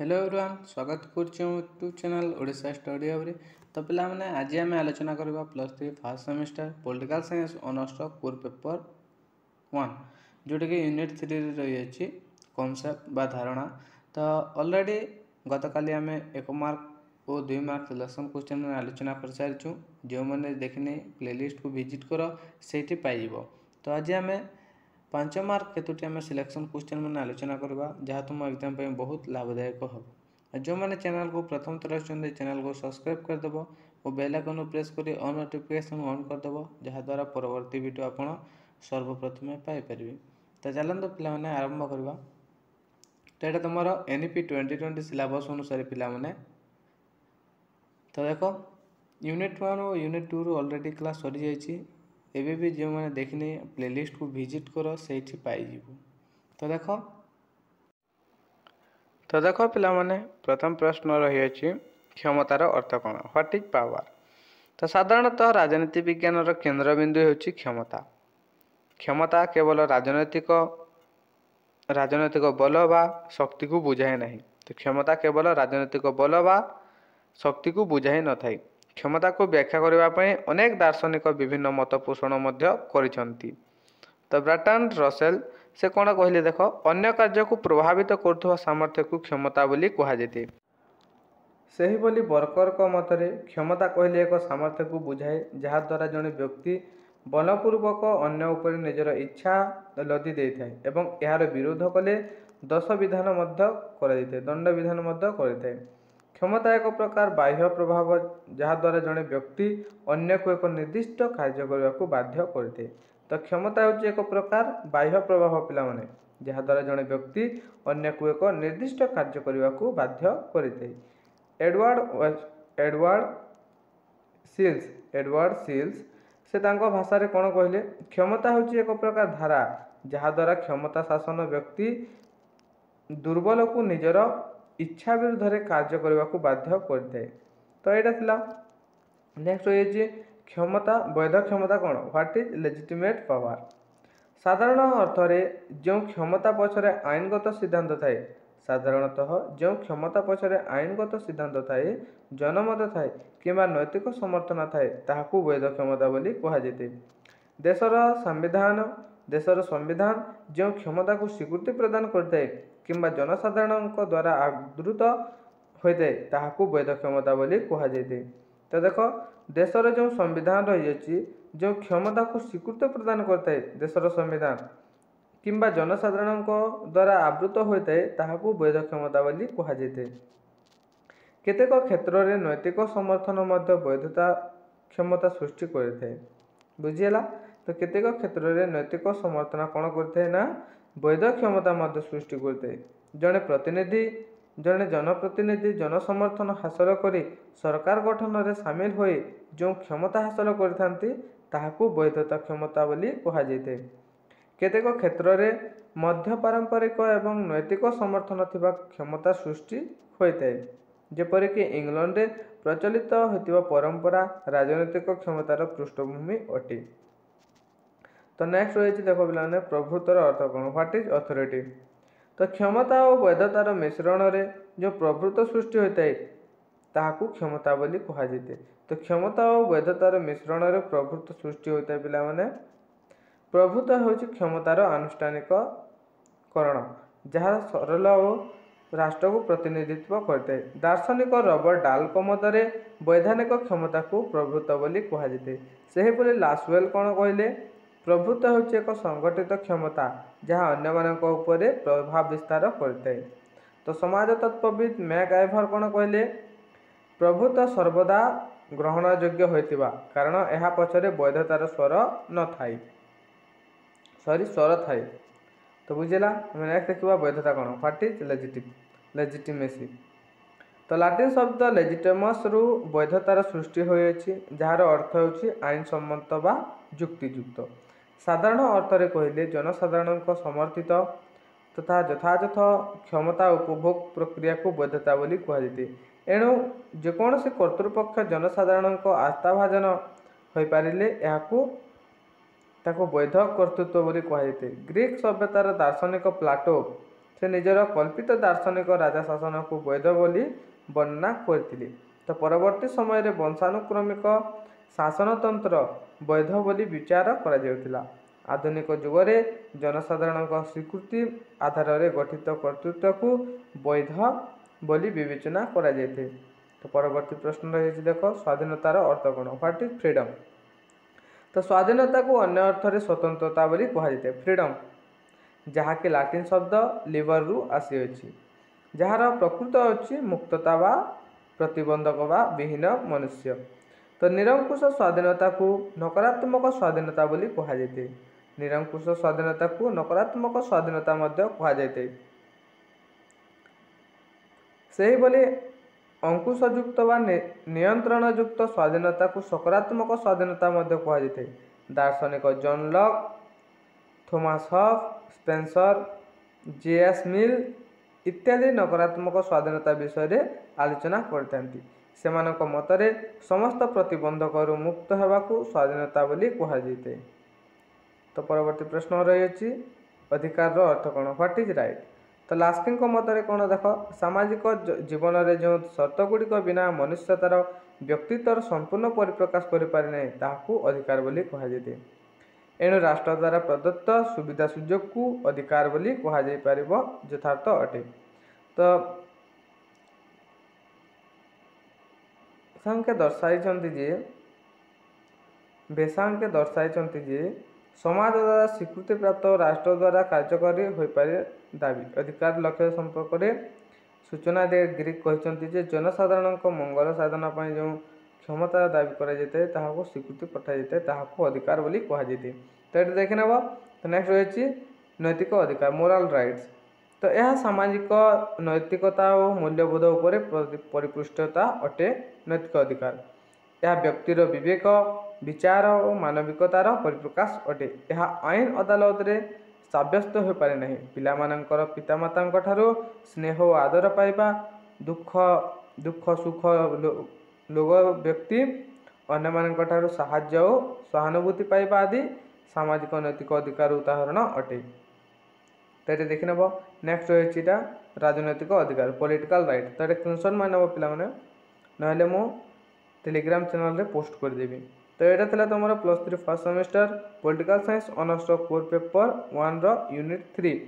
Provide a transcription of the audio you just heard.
Hello everyone स्वागत करुच्चे YouTube channel Odisha study hub तो पे आज आम आलोचना करवा plus three first semester political science honours core paper 1 जोटा कि यूनिट 3 रही कॉन्सेप्ट बा धारणा। तो ऑलरेडी गतकाली आम 1 मार्क और 2 मार्क सिलेक्शन क्वेश्चन आलोचना कर सारी जो मैंने देखने प्लेलिस्ट को विजिट कर से पाइब। तो आज आम 5 मार्क केतोटी आम सिलेक्शन क्वेश्चन मैंने आलोचना करवा जहाँ तुम एग्जाम पे बहुत लाभदायक हम। जो मैंने चैनल को प्रथम थर चैनल को सब्सक्राइब करदेव और बेल आइकन प्रेस कर ऑन नोटिफिकेशन ऑन करदेव जहाँद्वारा परवर्ती वीडियो आपड़ सर्वप्रथमे पाइपर। तो चलते पे आरंभ करवा। तो यहाँ तुम NEP 2020 सिलेबस अनुसार पे तो देख यूनिट 1 और यूनिट 2 ऑलरेडी क्लास सरी जाइए। एबे भी जो मैंने देखने प्लेलिस्ट को विजिट कर से पाइब। तो देख पिला माने प्रथम प्रश्न रही क्षमतार अर्थ कौन व्हाट इज पावर। तो साधारणतः राजनीति विज्ञान केन्द्रबिंदु हो क्षमता। क्षमता केवल राजनैतिक बल बा शक्ति को बुझाए नहीं। तो क्षमता केवल राजनैतिक बल बा शक्ति को बुझाई न थाई। क्षमता को व्याख्या करने अनेक दार्शनिक विभिन्न मत पोषण करिसेंती। तो ब्राटन रसेल से कौन कहले देख अन्य कार्य को प्रभावित करुवा सामर्थ्य को क्षमता बोली कहुए। सही बोली बर्कर को मतरे क्षमता कहले एक सामर्थ्य को बुझाए जहाद्वारा जड़े व्यक्ति बलपूर्वक अन्य उपर निजर इच्छा लदी दे थाए एवं यार विरोध कले दश विधान दंड विधान कर। क्षमता एक प्रकार बाह्य प्रभाव जहाद्वारा जड़े व्यक्ति अन्य को एक निर्दिष्ट कार्य करने को बाध्य करते। तो क्षमता हूँ एक प्रकार बाह्य प्रभाव पिला माने जहाद्वारा जड़े व्यक्ति अन्य को एक निर्दिष्ट कार्य करने को बाध्य करते। एडवर्ड सील्स से भाषा रे कौन कहले क्षमता हूँ एक प्रकार धारा जहाद्वारा क्षमता शासन व्यक्ति दुर्बल को निजर इच्छा विरुद्ध कार्य करने को बाध्य करते। तो यहाँ थिला नेक्स्ट हो क्षमता वैध क्षमता कौन व्हाट इज लेजिटिमेट पावर। साधारण अर्थ में जो क्षमता पछरे आईनगत सिद्धांत थाए साधारणतः जो क्षमता पछरे आईनगत सिद्धांत थाए जनमत थाए किंबा नैतिक समर्थन थाए ताहाकू वैध क्षमता बोली कहुए। देशर संविधान जो क्षमता को स्वीकृति प्रदान करते किंबा जनसाधारण द्वारा आदृत होता है ताहाकू वैध क्षमता बोली कहुए। तो देख देशर जो संविधान रही जो क्षमता को स्वीकृति प्रदान करता है देशर संविधान किंबा जनसाधारण द्वारा आवृत होता है ताहाकू वैध क्षमता बोली कहुए। केतेक क्षेत्र में नैतिक समर्थन वैधता क्षमता सृष्टि करते बुझीगला। तो केतेक क्षेत्र में नैतिक समर्थन कौन करते ना वैध क्षमता सृष्टि करते। जड़े जनप्रतिनिधि जनसमर्थन हासिल करी सरकार गठन में सामिल हो जो क्षमता हासिल करथांती ताहाकू वैधता क्षमता बोली कहुए। केतेक क्षेत्र में मध्य पारंपरिक एवं नैतिक समर्थन थिबा क्षमता सृष्टि होता है जेपरिक इंग्लैंड रे प्रचलित होतिबा परंपरा राजनैतिक क्षमतार पृष्ठभूमि अटे। तो नेक्स्ट रही देखो पे प्रभुत्वर अर्थ कौन व्हाट इज अथॉरिटी। तो क्षमता और वैधतार मिश्रण रे जो प्रभुत्व सृष्टि होता है ताहाकू क्षमता बोली कहुए। तो क्षमता और वैधतार मिश्रण रे प्रभुत्व सृष्टि होता है पिला माने प्रभुत्व हूँ क्षमतार आनुष्ठानिकरण जहाँ सरल और राष्ट्र को प्रतिनिधित्व करते। दार्शनिक रॉबर्ट डाल मतरे वैधानिक क्षमता को प्रभुत्व बोली कहुए। से ही लासवेल कौन कहले प्रभुत्व हूँ एक संगठित क्षमता जहाँ अन्य मानक उपरे प्रभाव विस्तार करते। तो समाज तत्वविद मैकआइवर कौन कहले प्रभुत्व सर्वदा ग्रहण योग्य होइतिबा कारण यह पछरे वैधतार स्वर न थाई स्वर थाई। तो बुझेला नेक्स्ट देखा वैधता कौन व्हाट इज लेजिटिमेसी। तो लाटिन शब्द लेजिटिमस रु वैधतार सृष्टि होइछि जार अर्थ होछि आईन सम्मत बा युक्तियुक्त। साधारण अर्थ रे कहले जनसाधारण समर्थित तथा यथायथ क्षमता उपभोग प्रक्रिया को वैधता बोली कहुए। एणु जेकोसी कर्तृपक्ष जनसाधारण आस्थाभाजन हो पारे ताको वैध कर्तृत्व बोली कहुए। ग्रीक सभ्यतार दार्शनिक प्लाटो से निजर कल्पित दार्शनिक राजा शासन को वैध बोली वर्णना करथिले। तो परवर्ती समय रे वंशानुक्रमिक शासनतंत्र वैध बोली विचार करा जाउथिला। आधुनिक जुगरे जनसाधारण स्वीकृति आधार में गठित कर्तृत्व को वैध बोली विवेचना करा जायते। तो परवर्ती प्रश्न रही देख स्वाधीनतार अर्थ कौन, व्हाट इज फ्रीडम। तो स्वाधीनता को अन्य अर्थ में स्वतंत्रता बोली कहुए। फ्रीडम जहाँकि लाटिन शब्द लिबर रु आसी जार प्रकृत अच्छी मुक्तता वा प्रतिबंधक वा विहीन मनुष्य। तो निरंकुश स्वाधीनता को नकारात्मक स्वाधीनता बोली कहुए। निरंकुश स्वाधीनता को नकारात्मक स्वाधीनता मध्य कहुए। सही बोली अंकुशयुक्त वा नियंत्रण युक्त स्वाधीनता को सकारात्मक स्वाधीनता मध्य कहुए। दार्शनिक John Locke, Thomas Hobbes, Spencer, J S. Mill इत्यादि नकारात्मक स्वाधीनता विषय आलोचना करते। सेमानक मतरे समस्त प्रतिबंधक मुक्त होगाकू स्वाधीनता बोली कहुए। तो परवर्ती प्रश्न रही अधिकार अर्थ कौन, व्हाट इज राइट। तो लास्किंग मतरे कौन देख सामाजिक जीवन में जो शर्त गुड़िक बिना मनुष्य तार व्यक्तित्वर संपूर्ण परिप्रकाश करें ताकू अधिकार बोली कहुए। एणु राष्ट्र द्वारा प्रदत्त सुविधा सुजोग को अधिकार बोली कहुपर यथार्थ अटे। तो सांख्य दर्शाई जे समाज द्वारा स्वीकृति प्राप्त राष्ट्र द्वारा कार्यकारी हो पारे दाबी। अधिकार लक्ष्य संपर्क में सूचना दे ग्रीक कहते जनसाधारण मंगल साधन पर जो क्षमता दाबी कर स्वीकृति पठाई जाए अधिकार बोली कहुए। तो ये देखि नब। तो नेक्स्ट रही नैतिक अधिकार मोराल राइट्स। तो यह सामाजिक नैतिकता और मूल्यबोध उपर परिपृष्ठता अटे। नैतिक अधिकार यह व्यक्तिर विवेक विचार और मानविकतार परिप्रकाश अटे। यह आईन अदालत रे सब्यस्त हो पारे नहीं। पिलामानंकर पितामाता ठारो स्नेह और आदर पाइबा, दुख सुख लोग व्यक्ति अन्य मानक ठारो साहाय्य और सहानुभूति पाइबा आदि सामाजिक नैतिक अधिकार उदाहरण अटे। तो ये देखि नब। नेक्स्ट रही राजनैतिक अधिकार पॉलिटिकल राइट। तो ये स्क्रीनशॉट मार पे ना मु टेलीग्राम चैनल रे पोस्ट करदेवी। तो यहाँ था तुम +3 first semester political science honours core paper 1 unit 3